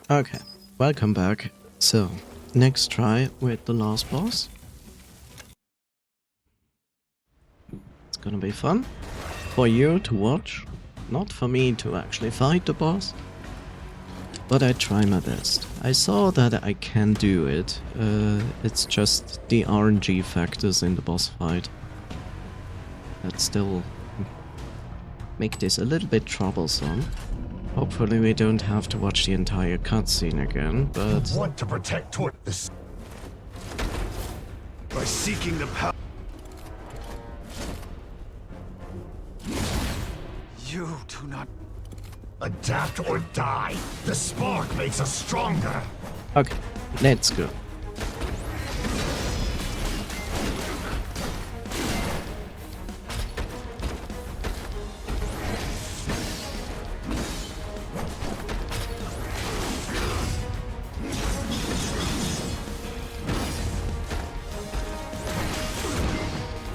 Okay, welcome back. So, next try with the last boss. It's gonna be fun for you to watch, not for me to actually fight the boss. But I try my best. I saw that I can do it. It's just the RNG factors in the boss fight that still make this a little bit troublesome. Hopefully we don't have to watch the entire cutscene again, but... You want to protect toward this by seeking the power. You do not adapt or die. The spark makes us stronger. Okay, let's go.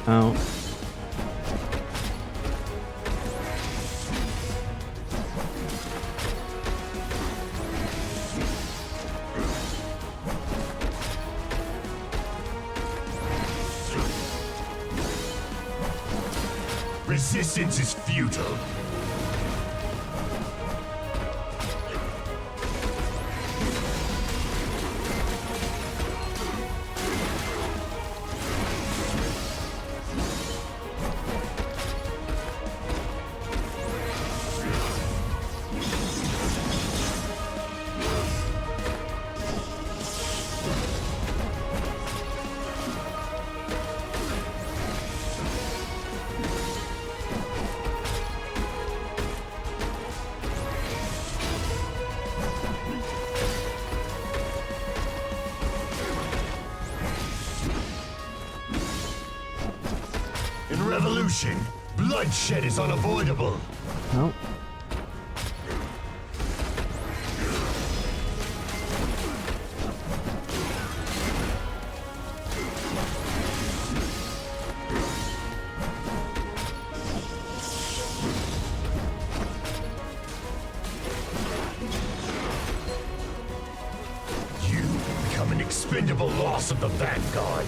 Ow. Resistance is futile. In revolution, bloodshed is unavoidable. No. You become an expendable loss of the Vanguard.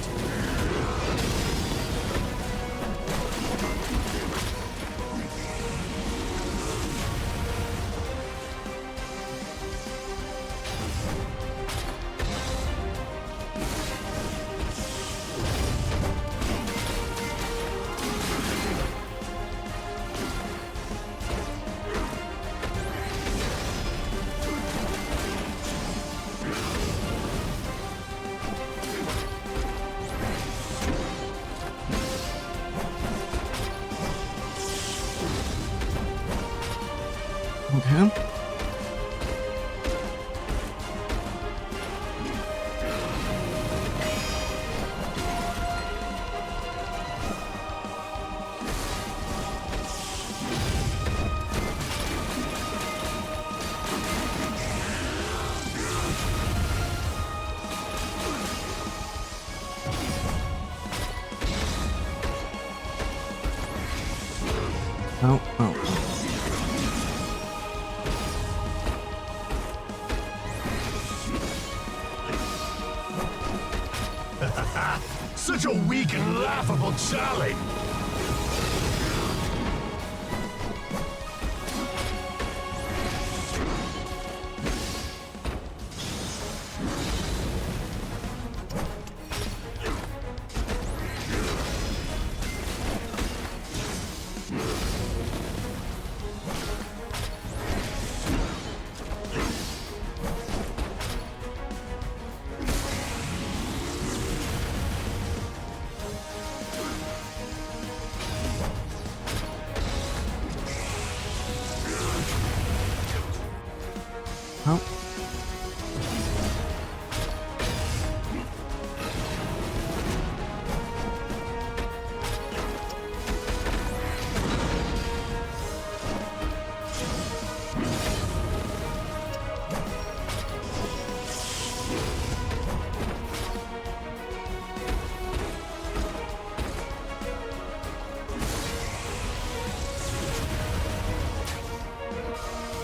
Okay. Ow, ow, ow. Such a weak and laughable challenge! Ow.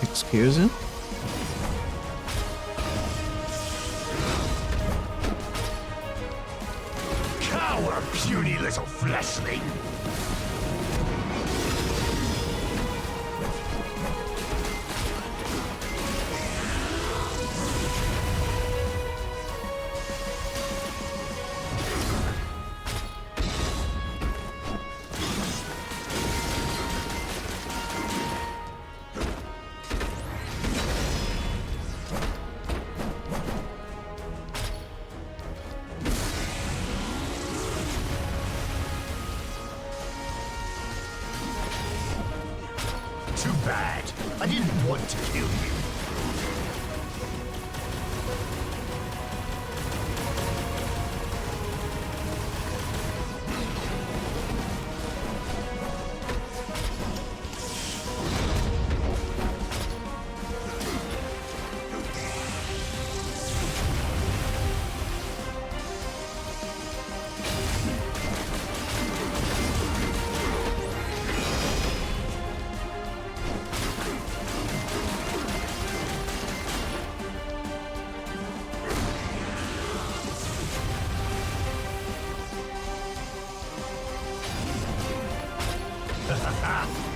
Excuse me? listening? Too bad. I didn't want to kill you.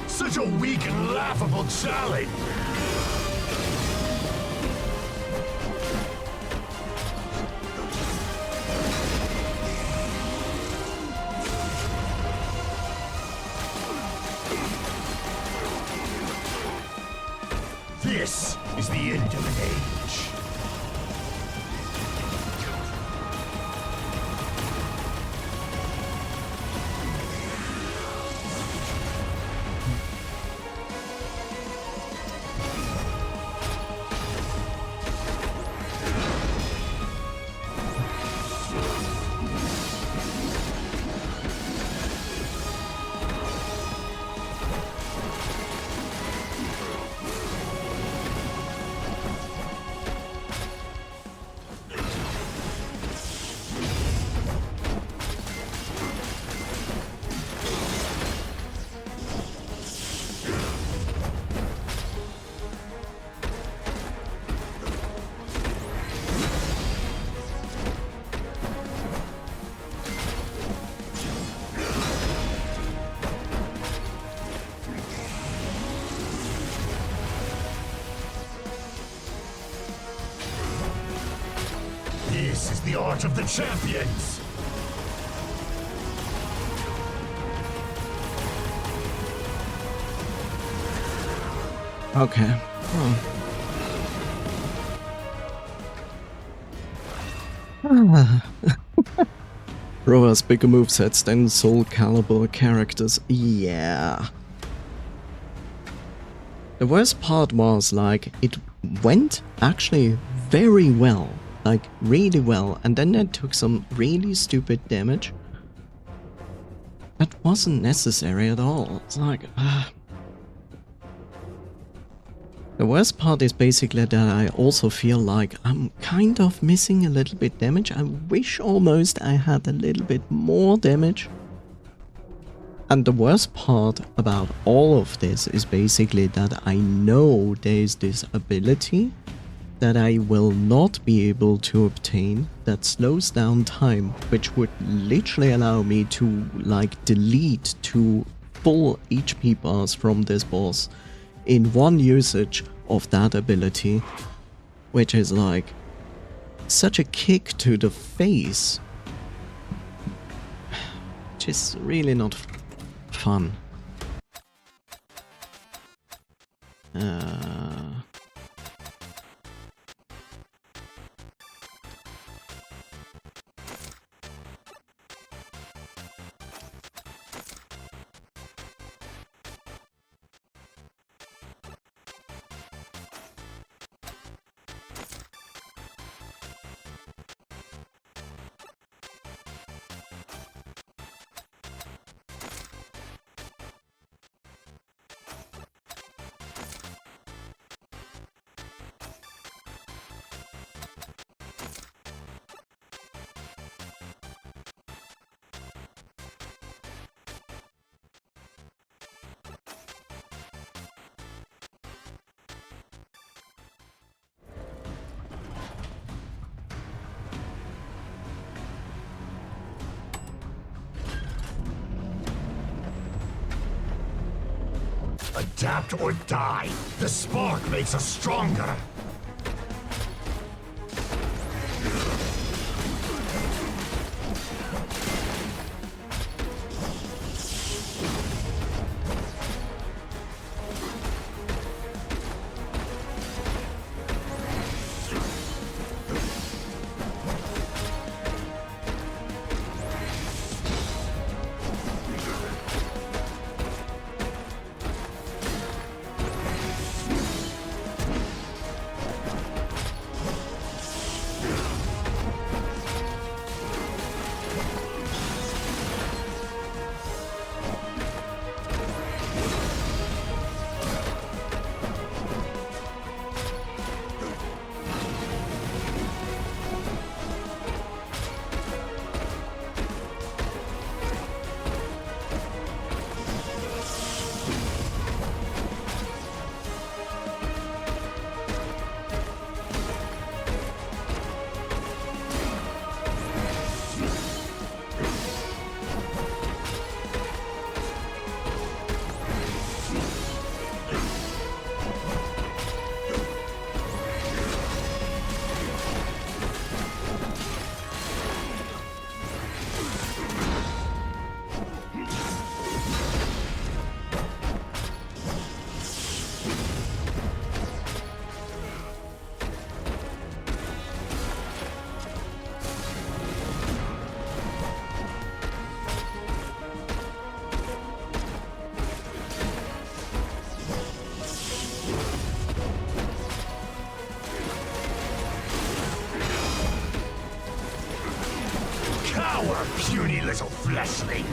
Such a weak and laughable challenge! This is the end of an age. This is the art of the champions! Okay. Bro has bigger movesets than Soul Calibur characters. Yeah. The worst part was, like, it went actually very well. Like, really well. And then I took some really stupid damage. That wasn't necessary at all. It's like... The worst part is basically that I also feel like I'm kind of missing a little bit damage. I wish almost I had a little bit more damage. And the worst part about all of this is basically that I know there's this ability that I will not be able to obtain that slows down time, which would literally allow me to, like, delete 2 full HP bars from this boss in one usage of that ability, which is like such a kick to the face, which is really not fun. Adapt or die. The spark makes us stronger. Cower, puny little fleshling!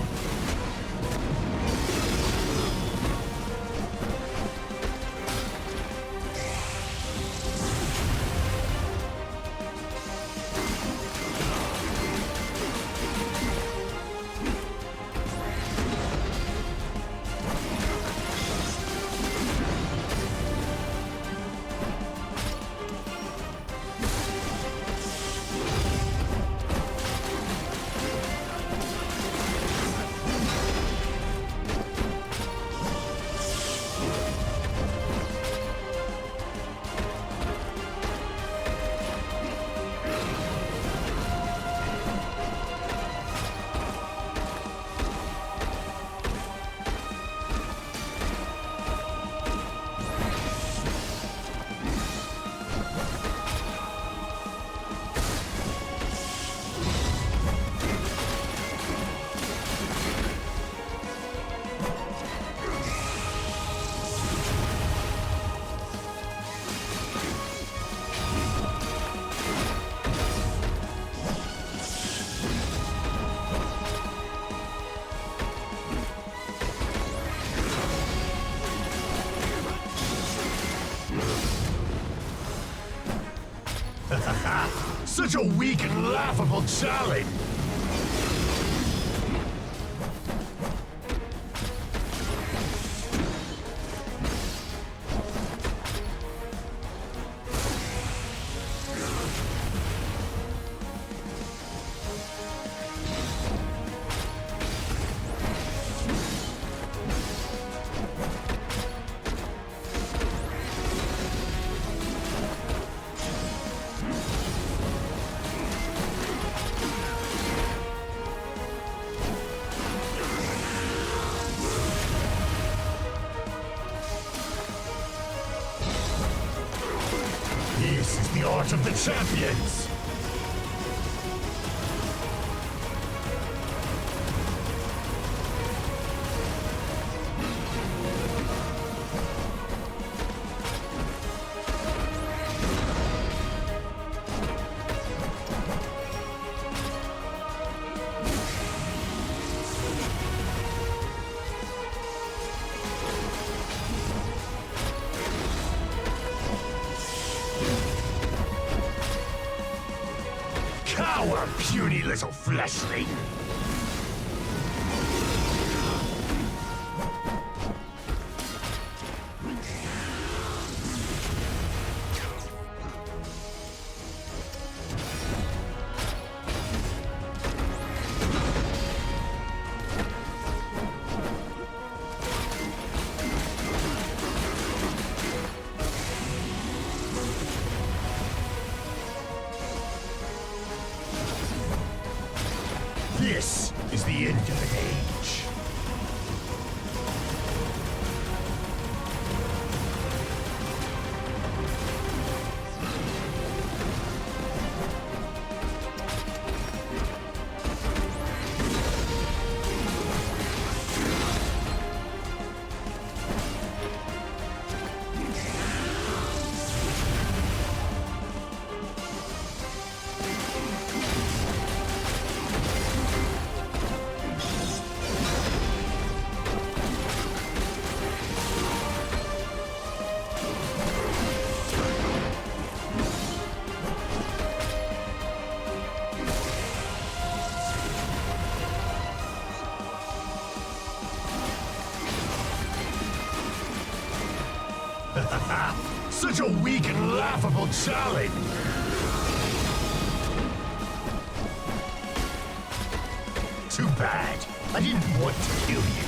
Such a weak and laughable challenge! This is the art of the champions! Cower, puny little fleshling! Such a weak and laughable challenge! Too bad. I didn't want to kill you.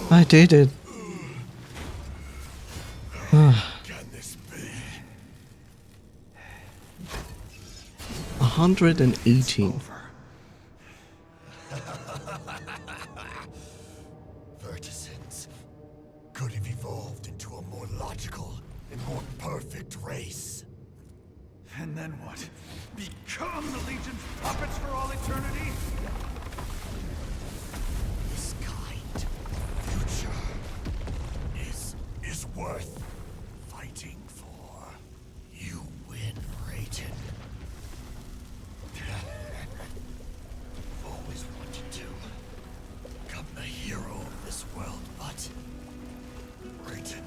I did it. Can this be? 118. Vertisens could have evolved into a more logical and more perfect race. And then what? Become the Legion's puppets for all eternity? This kind of future is worth fighting for. You win, Rayton. Always wanted to become the hero of this world, but Rayton,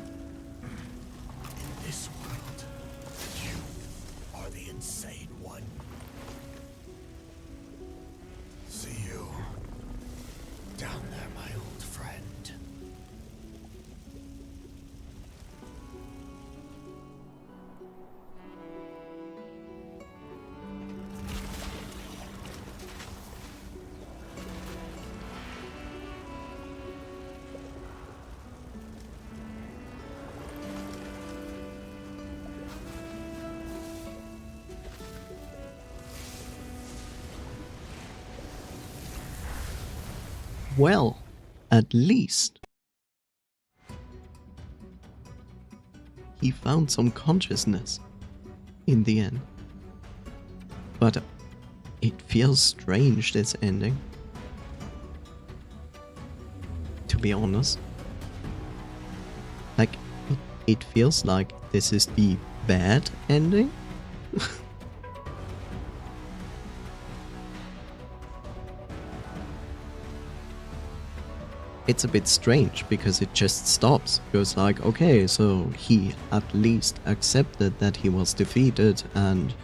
in this world, you are the insane one. See you down there, my old friend. Well, at least he found some consciousness in the end. But it feels strange, this ending. To be honest. Like, it feels like this is the bad ending. It's a bit strange because it just stops. Goes like, okay, so he at least accepted that he was defeated and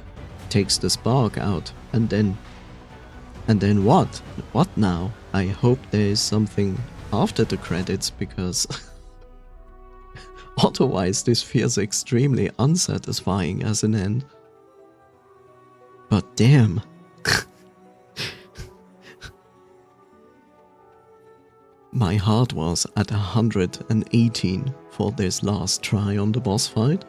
takes the spark out. And then what? What now? I hope there is something after the credits, because otherwise this feels extremely unsatisfying as an end. But damn. My heart was at 118 for this last try on the boss fight,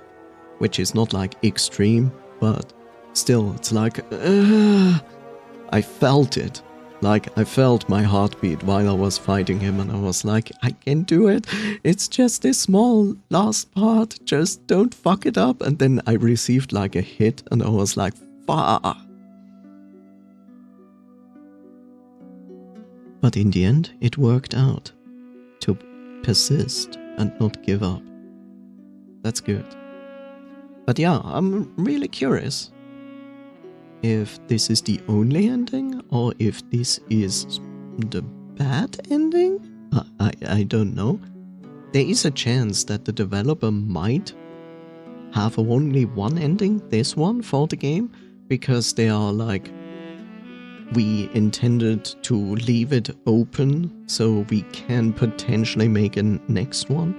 which is not like extreme, but still, it's like, I felt it. Like, I felt my heartbeat while I was fighting him, and I was like, I can do it. It's just this small last part, just don't fuck it up. And then I received like a hit, and I was like, fuck. But in the end, it worked out. To persist and not give up. That's good. But yeah, I'm really curious if this is the only ending or if this is the bad ending. I don't know. There is a chance that the developer might have only one ending, this one, for the game, because they are like, we intended to leave it open so we can potentially make a next one.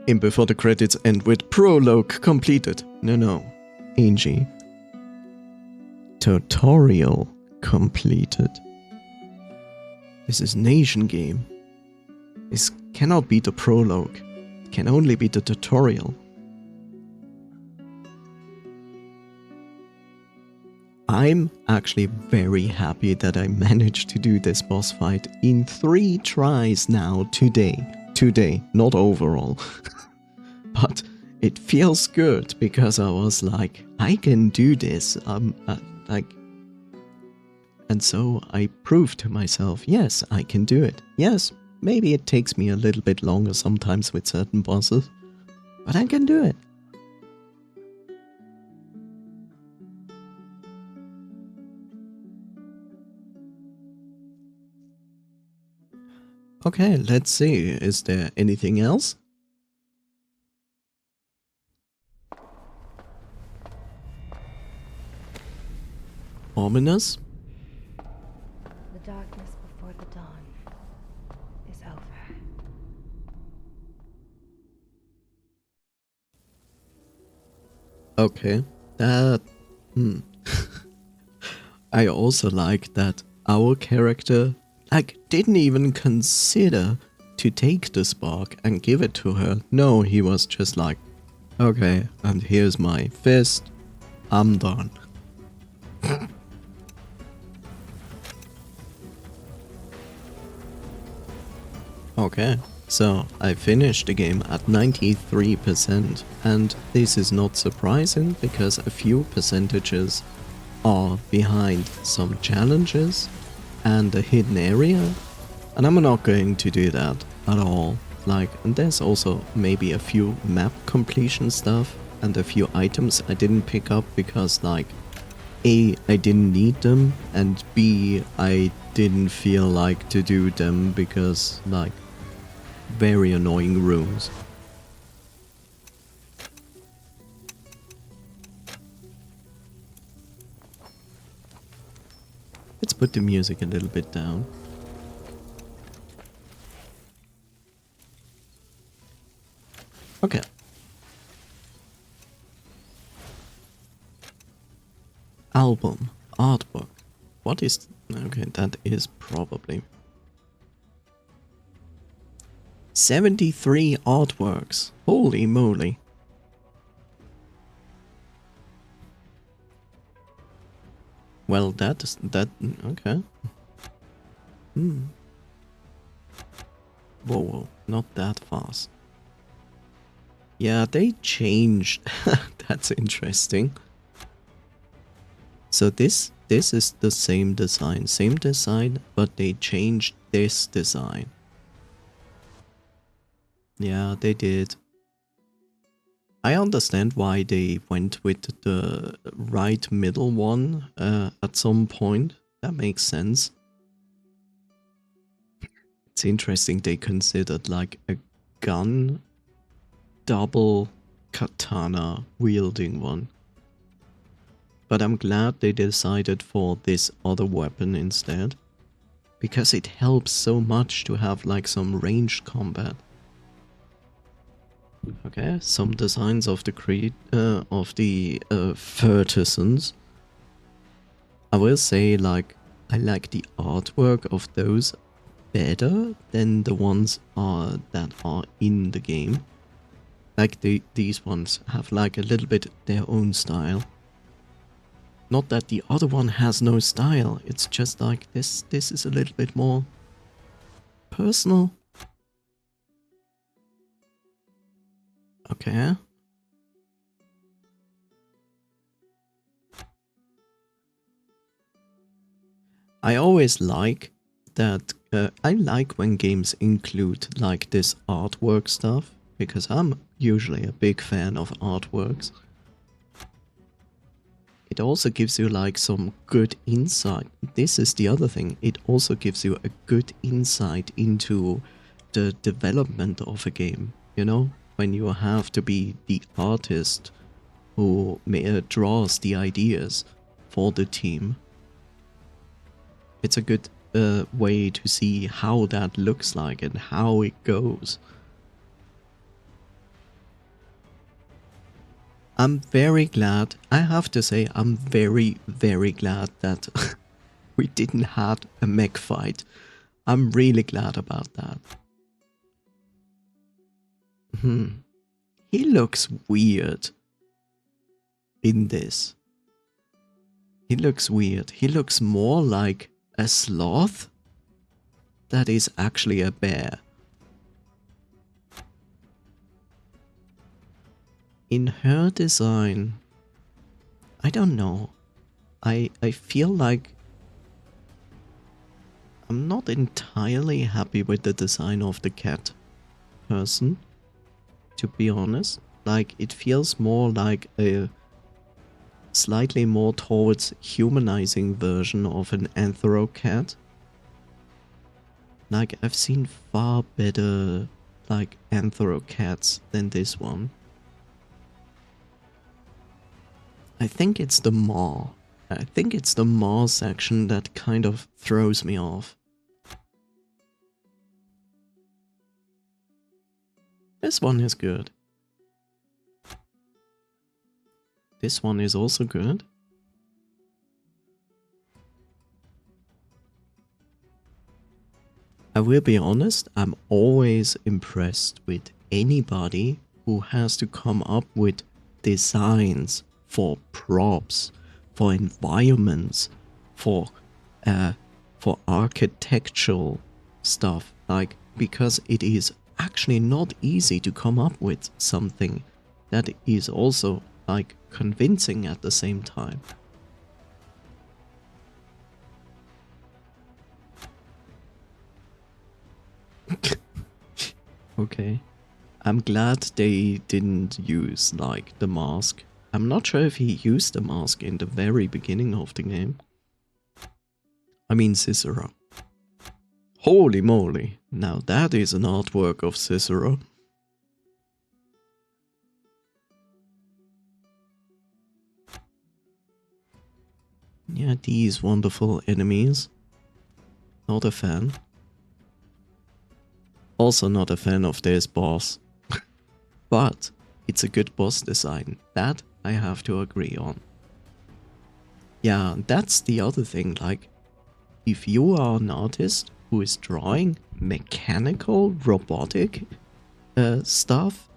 And before the credits end with prologue completed. No. Angie. Tutorial completed. This is an Asian game. This cannot be the prologue. It can only be the tutorial. I'm actually very happy that I managed to do this boss fight in 3 tries now today. Today, not overall. But it feels good because I was like, I can do this. Like, And so I proved to myself, yes, I can do it. Yes, maybe it takes me a little bit longer sometimes with certain bosses, but I can do it. Okay, let's see. Is there anything else? Ominous? The darkness before the dawn is over. Okay, that... I also like that our character, like, didn't even consider to take the spark and give it to her. No, he was just like, okay, and here's my fist, I'm done. Okay, so I finished the game at 93%, and this is not surprising because a few percentages are behind some challenges and a hidden area, and I'm not going to do that at all. Like, and there's also maybe a few map completion stuff and a few items I didn't pick up because, like, A, I didn't need them, and B, I didn't feel like to do them because, like, very annoying rooms. Let's put the music a little bit down. Okay. Album, artwork. What is... Okay, that is probably... 73 artworks. Holy moly. Well, that... Okay. Whoa, whoa, not that fast. Yeah, they changed. That's interesting. So this is the same design, but they changed this design. Yeah, they did. I understand why they went with the right middle one at some point. That makes sense. It's interesting they considered like a gun double katana wielding one. But I'm glad they decided for this other weapon instead, because it helps so much to have like some ranged combat. Okay, some designs of the Furtisans. I will say, like, I like the artwork of those better than the ones that are in the game. Like these ones have like a little bit their own style. Not that the other one has no style, it's just like this is a little bit more personal. Okay. I always like that, I like when games include like this artwork stuff, because I'm usually a big fan of artworks. It also gives you like some good insight. This is the other thing, it also gives you a good insight into the development of a game, you know? When you have to be the artist who draws the ideas for the team. It's a good way to see how that looks like and how it goes. I'm very glad, I have to say, I'm very, very glad that we didn't have a mech fight. I'm really glad about that. He looks weird in this. He looks weird. He looks more like a sloth that is actually a bear. In her design, I don't know. I feel like I'm not entirely happy with the design of the cat person, to be honest. Like, it feels more like a slightly more towards humanizing version of an anthro cat. Like, I've seen far better, like, anthro cats than this one. I think it's the maw. I think it's the maw section that kind of throws me off. This one is good. This one is also good. I will be honest, I'm always impressed with anybody who has to come up with designs for props, for environments, for architectural stuff, like, because it is actually not easy to come up with something that is also, like, convincing at the same time. Okay. I'm glad they didn't use, like, the mask. I'm not sure if he used the mask in the very beginning of the game. I mean Cicero. Holy moly, now that is an artwork of Cicero. Yeah, these wonderful enemies. Not a fan. Also not a fan of this boss. But it's a good boss design. That I have to agree on. Yeah, that's the other thing. Like, if you are an artist who is drawing mechanical, robotic stuff,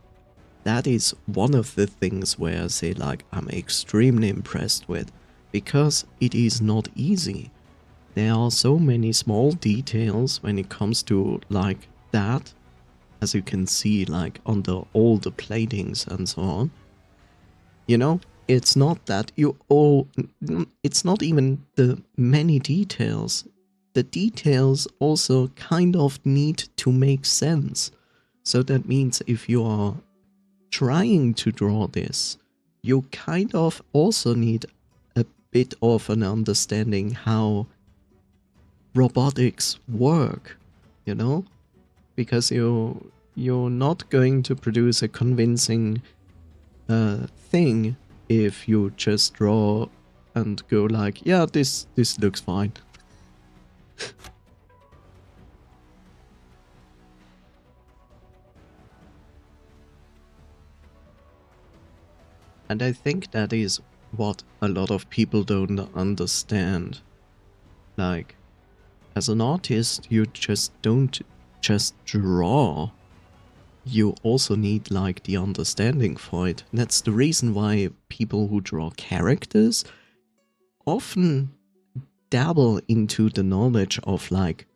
that is one of the things where I say, like, I'm extremely impressed with. Because it is not easy. There are so many small details when it comes to, like, that. As you can see, like, under all the platings and so on. You know, it's not that you all... It's not even the many details. The details also kind of need to make sense. So that means if you are trying to draw this, you kind of also need a bit of an understanding how robotics work, you know? Because you're not going to produce a convincing thing if you just draw and go like, yeah, this looks fine. And I think that is what a lot of people don't understand. Like, as an artist, you just don't just draw. You also need, like, the understanding for it. And that's the reason why people who draw characters often dabble into the knowledge of, like,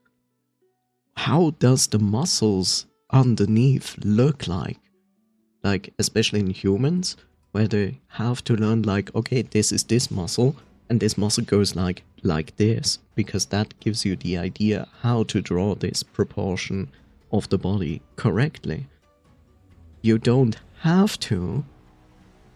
how does the muscles underneath look like? Like, especially in humans, where they have to learn, like, okay, this is this muscle, and this muscle goes like this, because that gives you the idea how to draw this proportion of the body correctly. You don't have to,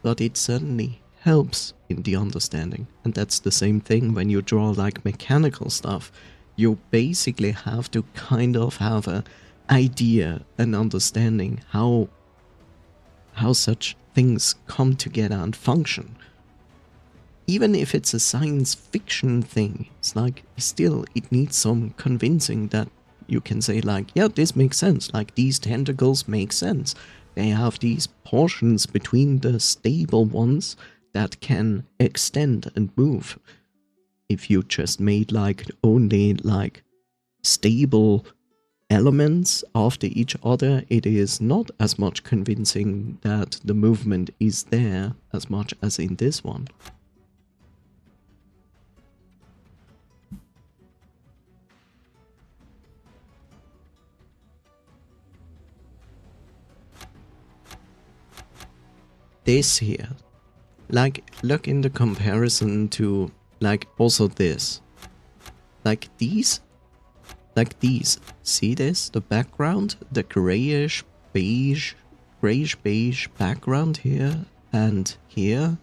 but it certainly helps in the understanding. And that's the same thing when you draw, like, mechanical stuff. You basically have to kind of have an idea, an understanding how such things come together and function. Even if it's a science fiction thing, it's like, still, it needs some convincing that you can say, like, yeah, this makes sense. Like, these tentacles make sense. They have these portions between the stable ones that can extend and move. If you just made, like, only, like, stable elements after each other, it is not as much convincing that the movement is there as much as in this one. This here, like, look in the comparison to, like, also this. Like, these like these. See this? The background, the grayish beige background here and here.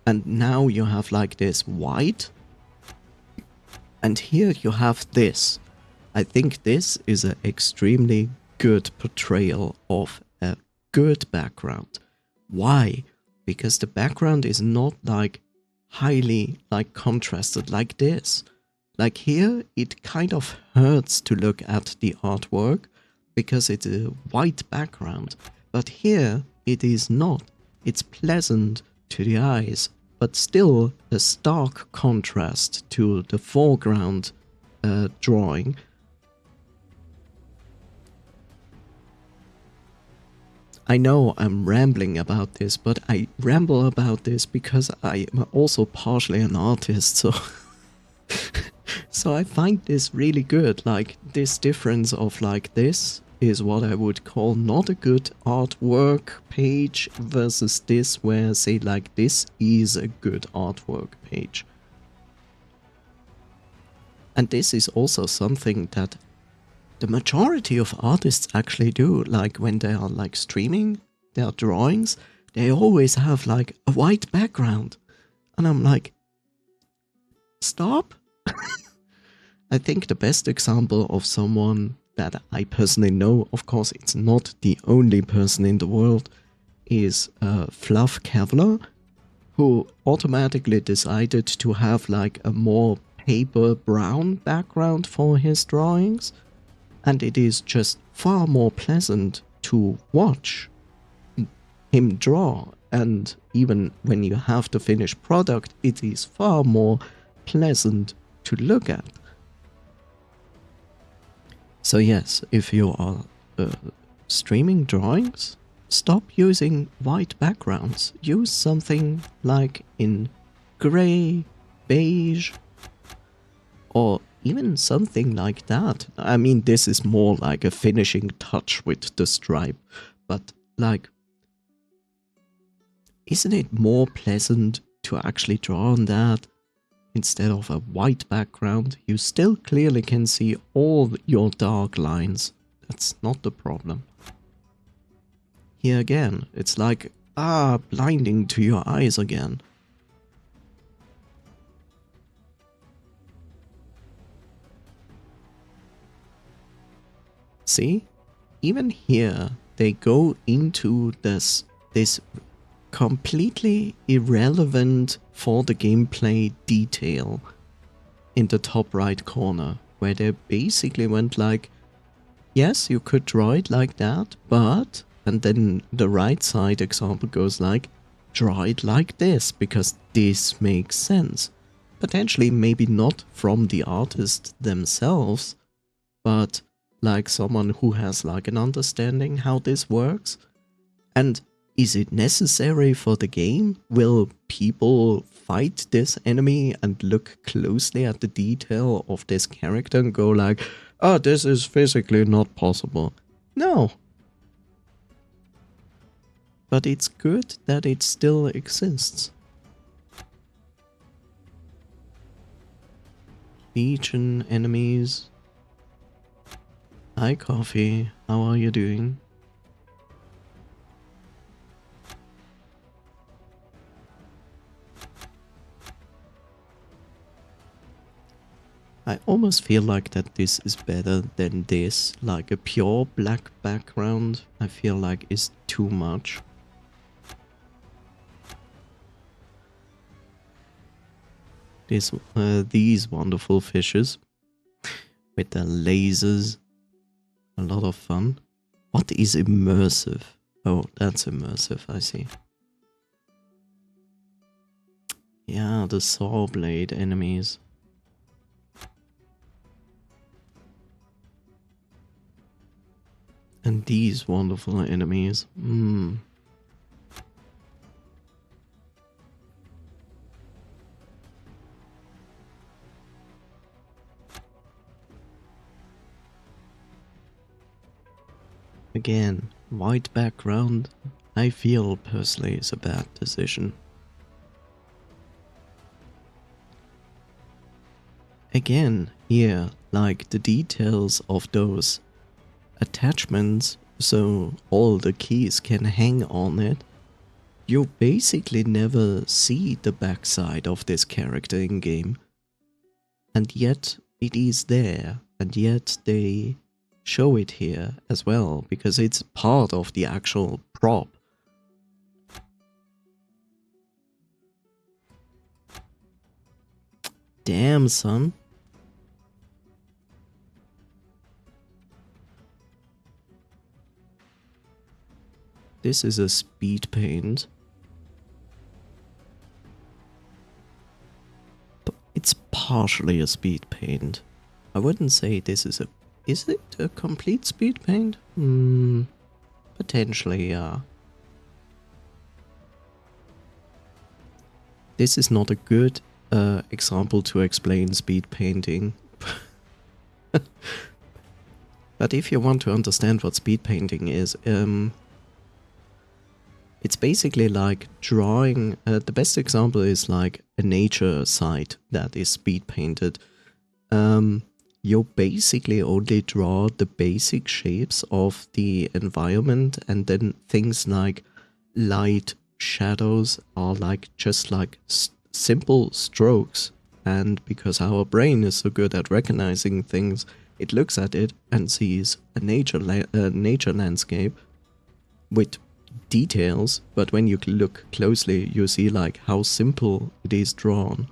And now you have like this white. And here you have this. I think this is an extremely good portrayal of a good background. Why? Because the background is not like highly like contrasted like this. Like here, it kind of hurts to look at the artwork because it's a white background. But here, it is not. It's pleasant to the eyes, but still a stark contrast to the foreground drawing. I know I'm rambling about this, but I ramble about this because I am also partially an artist, so so I find this really good. Like this difference of like this is what I would call not a good artwork page versus this where say like this is a good artwork page. And this is also something that the majority of artists actually do. Like when they are like streaming their drawings, they always have like a white background. And I'm like, stop. I think the best example of someone that I personally know, of course it's not the only person in the world, is Fluff Kevlar, who automatically decided to have like a more paper brown background for his drawings. And it is just far more pleasant to watch him draw. And even when you have the finished product, it is far more pleasant to look at. So yes, if you are streaming drawings, stop using white backgrounds. Use something like in gray, beige, or even something like that. I mean, this is more like a finishing touch with the stripe, but like, isn't it more pleasant to actually draw on that instead of a white background? You still clearly can see all your dark lines. That's not the problem. Here again, it's like, blinding to your eyes again. See? Even here, they go into this completely irrelevant for the gameplay detail in the top right corner, where they basically went like, yes, you could draw it like that, but, and then the right side example goes like, draw it like this, because this makes sense. Potentially maybe not from the artist themselves, but like someone who has like an understanding how this works. And is it necessary for the game? Will people fight this enemy and look closely at the detail of this character and go like, oh, this is physically not possible? No. But it's good that it still exists. Legion enemies. Hi Coffee, how are you doing? I almost feel like that this is better than this, like a pure black background, I feel like is too much. These wonderful fishes with their lasers, a lot of fun. What is immersive? Oh, that's immersive, I see. Yeah, the saw blade enemies. And these wonderful enemies. Again, white background, I feel personally is a bad decision. Again, here, like the details of those attachments, so all the keys can hang on it, you basically never see the backside of this character in game. And yet it is there, and yet they show it here as well, because it's part of the actual prop. Damn, son. This is a speed paint. But it's partially a speed paint. I wouldn't say this is a... Is it a complete speed paint? Potentially, yeah. This is not a good example to explain speed painting. But if you want to understand what speed painting is, it's basically like drawing... the best example is like a nature site that is speed painted. You basically only draw the basic shapes of the environment, and then things like light, shadows are like just like simple strokes. And because our brain is so good at recognizing things, it looks at it and sees a nature landscape with details, but when you look closely you see like how simple it is drawn,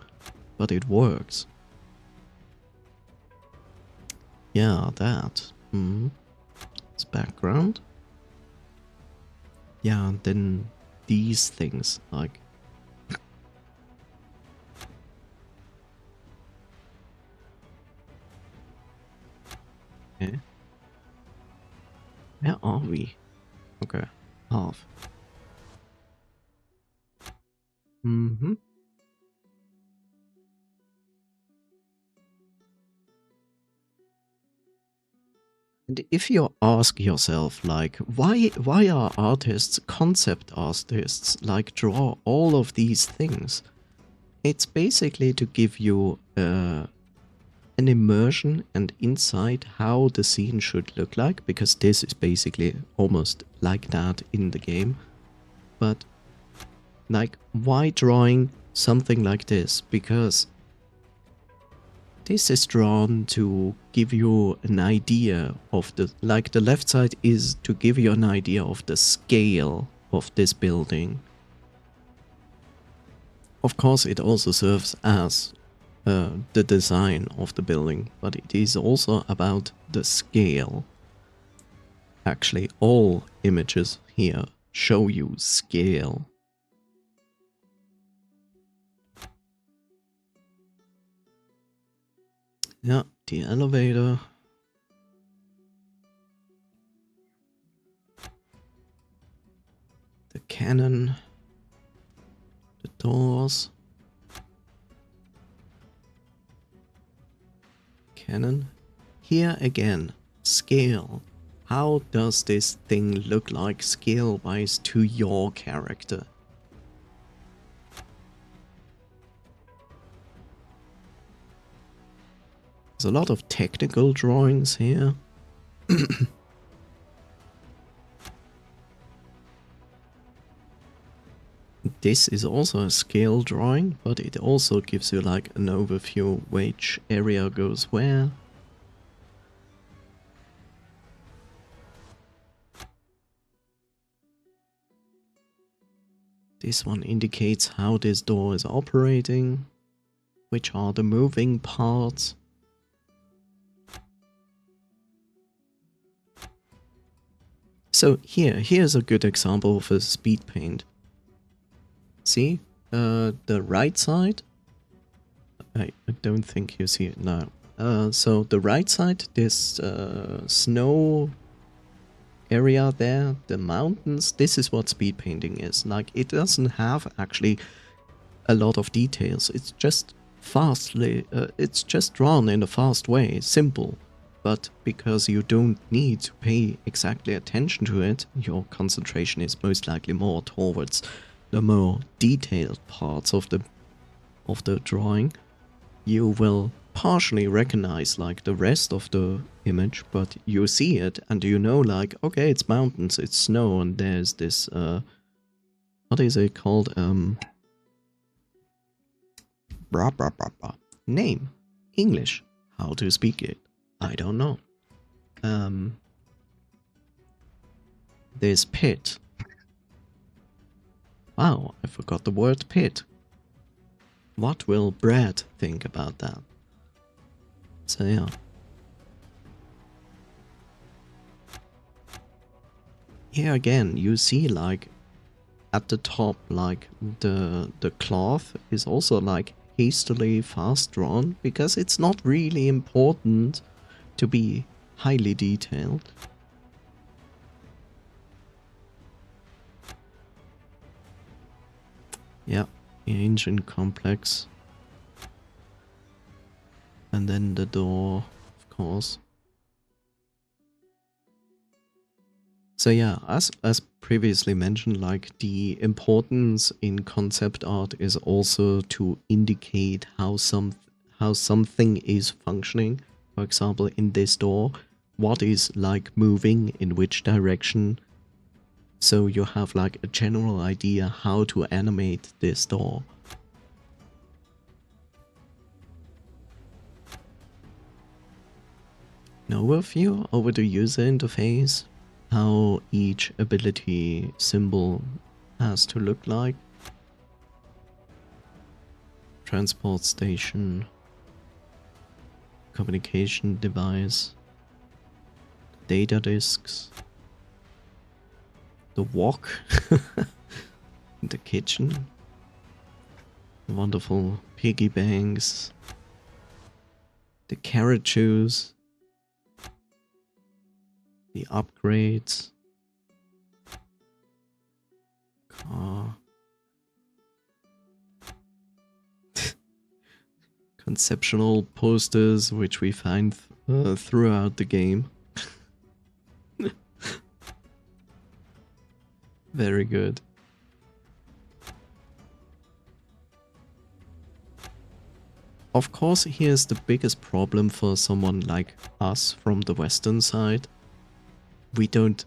but it works. Yeah, that. It's background. Yeah, and then these things, like... Okay. Where are we? Okay, half. And if you ask yourself, like, why are artists, concept artists, like, draw all of these things? It's basically to give you an immersion and insight how the scene should look like, because this is basically almost like that in the game. But, like, why drawing something like this? Because this is drawn to give you an idea of the... Like, the left side is to give you an idea of the scale of this building. Of course, it also serves as the design of the building, but it is also about the scale. Actually, all images here show you scale. Yeah, the elevator. The cannon. The doors. Cannon. Here again, scale. How does this thing look like scale-wise to your character? There's a lot of technical drawings here. This is also a scale drawing, but it also gives you like an overview which area goes where. This one indicates how this door is operating, which are the moving parts. So here's a good example of a speed paint. See, the right side, I don't think you see it now. So the right side, this snow area there, the mountains, this is what speed painting is. Like, it doesn't have actually a lot of details. It's just it's just drawn in a fast way, simple. But because you don't need to pay exactly attention to it, your concentration is most likely more towards the more detailed parts of the drawing. You will partially recognize like the rest of the image, but you see it and you know like, okay, it's mountains, it's snow, and there's this what is it called? Blah, blah, blah, blah. Name. English. How to speak it. I don't know. This pit. Wow, I forgot the word pit. What will Brad think about that? So yeah. Here again, you see like at the top, like the cloth is also like hastily fast drawn because it's not really important to be highly detailed. Yeah, ancient complex. And then the door, of course. So yeah, as previously mentioned, like the importance in concept art is also to indicate how something is functioning. For example, in this door, what is like moving in which direction. So you have like a general idea how to animate this door. An overview over the user interface, how each ability symbol has to look like. Transport station, communication device, data disks, the wok, the kitchen, wonderful piggy banks, the carrot juice, the upgrades, car, conceptual posters which we find throughout the game. Very good. Of course, here's the biggest problem for someone like us from the Western side. We don't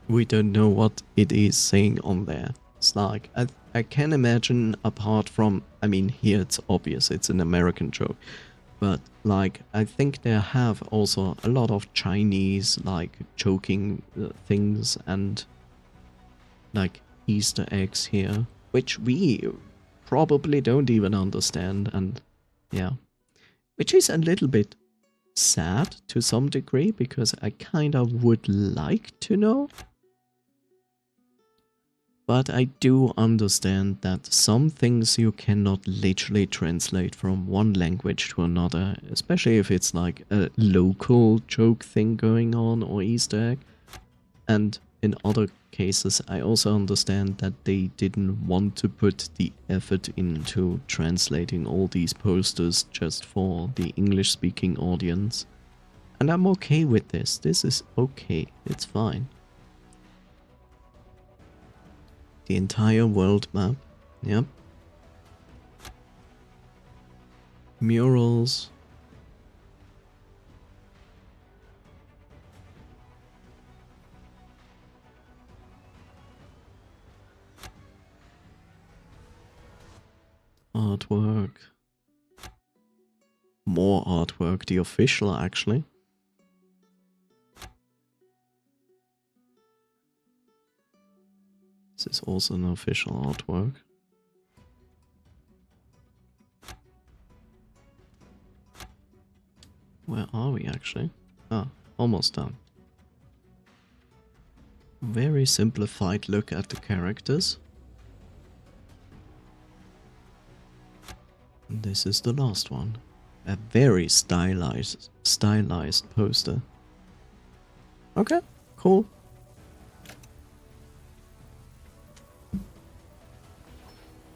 know what it is saying on there. It's like, I can imagine apart from, I mean, here it's obvious, it's an American joke. But like, I think there have also a lot of Chinese like joking things and like Easter eggs here, which we probably don't even understand, and yeah. Which is a little bit sad to some degree, because I kind of would like to know. But I do understand that some things you cannot literally translate from one language to another, especially if it's like a local joke thing going on or Easter egg. And in other cases, I also understand that they didn't want to put the effort into translating all these posters just for the English-speaking audience. And I'm okay with this. This is okay. It's fine. The entire world map. Yep. Murals. Artwork. More artwork, the official actually. This is also an official artwork. Where are we actually? Ah, almost done. Very simplified look at the characters. And this is the last one. A very stylized poster. Okay, cool.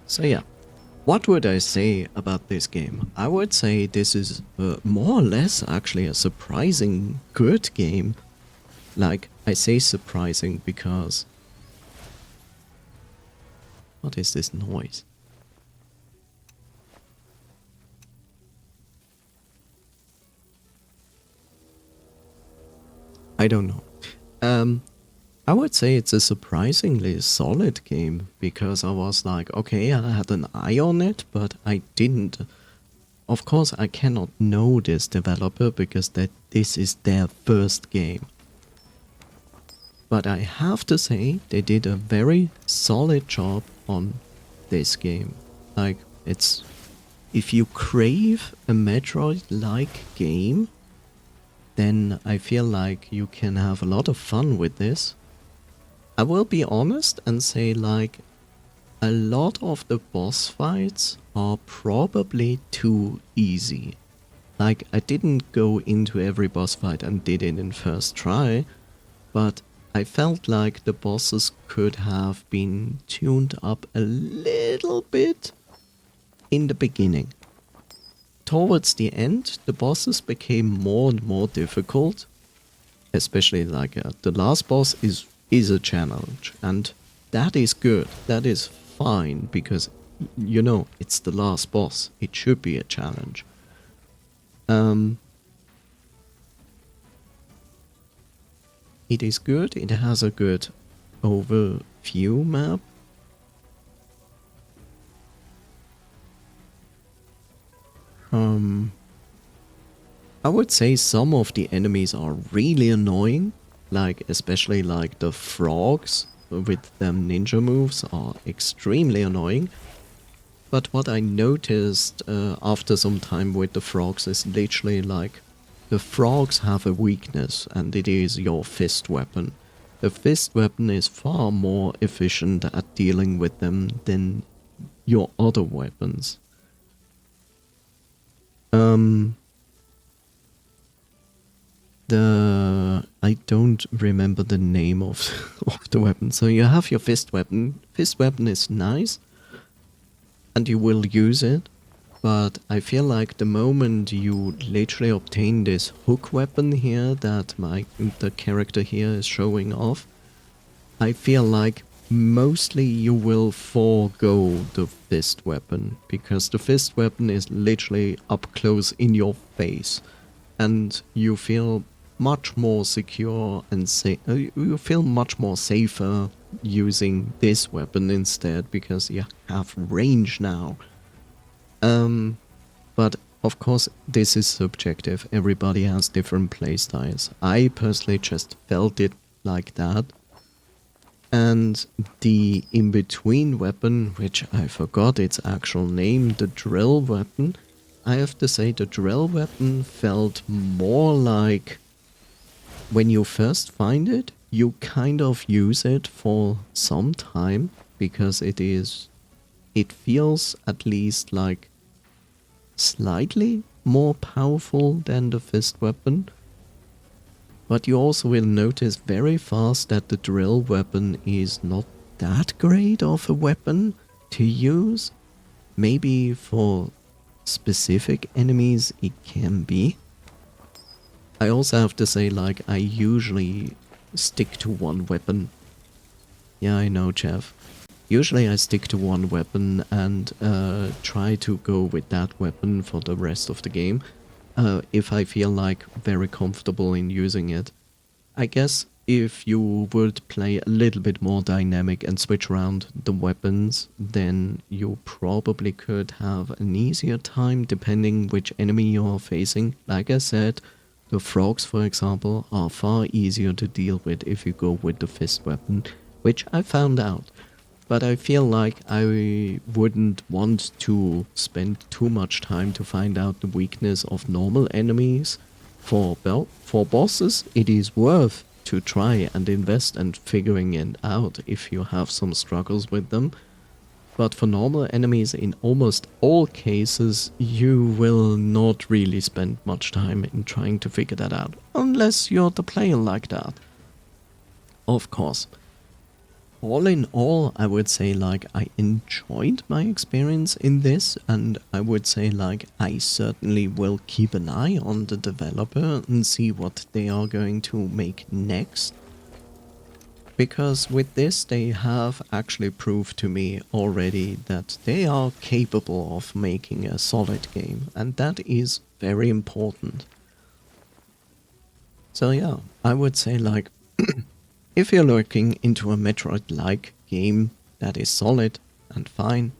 So yeah, what would I say about this game? I would say this is more or less actually a surprising good game. Like, I say surprising because... What is this noise? I don't know. I would say it's a surprisingly solid game, because I was like, okay, I had an eye on it, but I didn't. Of course, I cannot know this developer because this is their first game. But I have to say, they did a very solid job on this game. Like, it's... if you crave a Metroid-like game, then I feel like you can have a lot of fun with this. I will be honest and say, like, a lot of the boss fights are probably too easy. Like, I didn't go into every boss fight and did it in first try, but I felt like the bosses could have been tuned up a little bit in the beginning. Towards the end, the bosses became more and more difficult, especially like the last boss is a challenge, and that is good, that is fine, because, you know, it's the last boss, it should be a challenge. It is good, it has a good overview map. I would say some of the enemies are really annoying, like especially like the frogs with them ninja moves are extremely annoying. But what I noticed after some time with the frogs is literally like the frogs have a weakness, and it is your fist weapon. The fist weapon is far more efficient at dealing with them than your other weapons. I don't remember the name of the weapon. So you have your fist weapon. Fist weapon is nice, and you will use it. But I feel like the moment you literally obtain this hook weapon here that the character here is showing off, I feel like mostly you will forego the fist weapon, because the fist weapon is literally up close in your face, and you feel much more secure and you feel much more safer using this weapon instead, because you have range now. But of course this is subjective, everybody has different playstyles. I personally just felt it like that. And the in-between weapon, which I forgot its actual name, the drill weapon, I have to say the drill weapon felt more like when you first find it, you kind of use it for some time, because it feels at least like slightly more powerful than the fist weapon. But you also will notice very fast that the drill weapon is not that great of a weapon to use. Maybe for specific enemies it can be. I also have to say, like, I usually stick to one weapon. Yeah, I know, Jeff. Usually I stick to one weapon and try to go with that weapon for the rest of the game. If I feel like very comfortable in using it. I guess if you would play a little bit more dynamic and switch around the weapons, then you probably could have an easier time depending which enemy you're facing. Like I said, the frogs, for example, are far easier to deal with if you go with the fist weapon, which I found out. But I feel like I wouldn't want to spend too much time to find out the weakness of normal enemies. For bosses, it is worth to try and invest and figuring it out if you have some struggles with them. But for normal enemies, in almost all cases, you will not really spend much time in trying to figure that out. Unless you're the player like that. Of course. All in all, I would say, like, I enjoyed my experience in this, and I would say, like, I certainly will keep an eye on the developer and see what they are going to make next. Because with this, they have actually proved to me already that they are capable of making a solid game, and that is very important. So yeah, I would say like, if you're looking into a Metroid-like game that is solid and fine,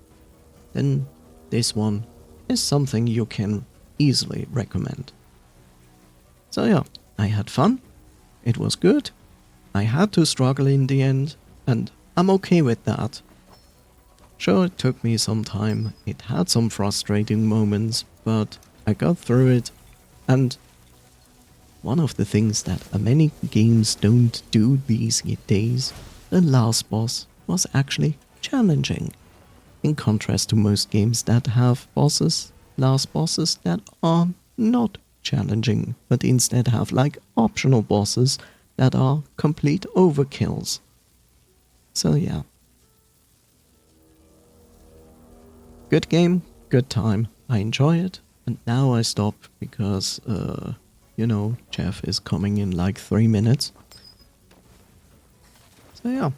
then this one is something you can easily recommend. So yeah, I had fun, it was good, I had to struggle in the end, and I'm okay with that. Sure, it took me some time, it had some frustrating moments, but I got through it, and one of the things that many games don't do these days, the last boss was actually challenging. In contrast to most games that have last bosses that are not challenging, but instead have like optional bosses that are complete overkills. So yeah. Good game, good time, I enjoy it, and now I stop because, Jeff is coming in like 3 minutes. So yeah.